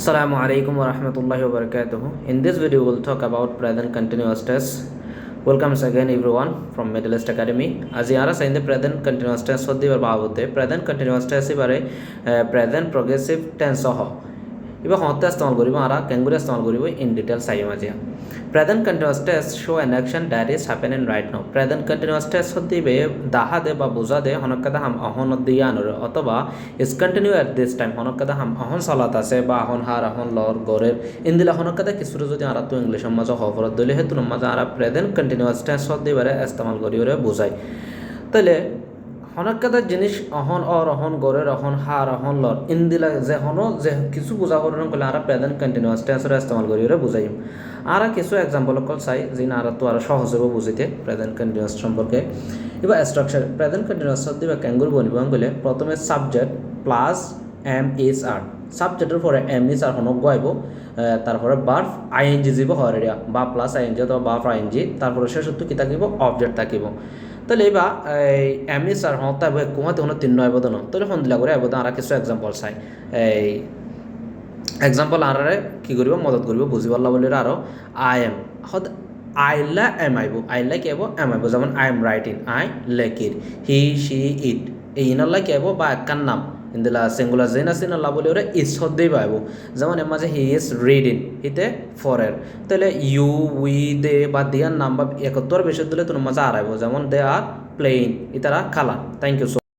Assalamu alaikum wa rahmatullahi wa barakatuh. In this video, we'll talk about present continuous tense. Welcome again, everyone, from Middle East Academy. As you are saying, the present continuous tense होती है बाबूते present continuous tense बारे present progressive tense हो. इबा होता है इस्तेमाल करीबो आरा कैंगुरे इस्तेमाल करीबो in detail size में जिया. Present continuous tense show an action that is happening right now. Present continuous tense होती है दाहा दे बा बुझा दे होनक कदा हम अहोन दिया नरे अथवा is continue at this time होनक कदा हम अहोन सालाता से बा अहोन हार अहोन लॉर गोरेर इन दिला होनक कदा किस जो आरा तो इंग्लिश में जो हॉफर दिले है तो मजा आरा present continuous tense होती है बारे इस्तेमाल करियो रे बुझाई. तले হনক কাদা জিনিস অহন অর অহন গরের অহন হার অহন লর ইন্দিলা যে হনো যে কিছু বুঝা করন কলে আরা প্রেজেন্ট কন্টিনিউয়াস টেন্সের ইস্তেমাল করি রে বুঝাইম আরা কিছু एग्जांपल কল চাই জিন আরা তো আরা সহজ হবে বুঝিতে প্রেজেন্ট কন্টিনিউয়াস সম্পর্কে এবা স্ট্রাকচার প্রেজেন্ট কন্টিনিউয়াস শব্দ বা ক্যাঙ্গুর বনিব বলে প্রথমে সাবজেক্ট প্লাস এম ইজ আর সাবজেক্টের পরে এম ইজ আর হনক গাইব তারপরে ভার্ব আইএনজি দিব হরেয়া বা প্লাস আইএনজি অথবা ভার্ব আইএনজি তারপরে শেষত কি থাকিব অবজেক্ট থাকিব তাহলে এবার এই এমনি স্যার হতা কুমাতে হনো তিন নয় বদন তাহলে ফোন দিলা করে আবেদন আর কিছু এক্সাম্পল চাই এই এক্সাম্পল আরে কি করিব মদত করিব বুঝি পারলা বলে আরো আই এম হত আইলা এম আইব আইলা কি আইব এম আইব যেমন আই এম রাইটিং আই লেকির হি শি ইট এই ইনাল্লা কি আইব বা একখান নাম ইন্দিলা সিঙ্গুলার জেন আছে না বলে ওরা ইস হদ্দেই পাইব যেমন এর মাঝে হি ইজ রিডিং হিতে ফরের তাহলে ইউ উই দে বা দিয়ার নাম বা একত্তর বেশি দিলে তোর মাঝে আর আইব যেমন দে আর প্লেইং ইতারা খালা থ্যাংক ইউ সো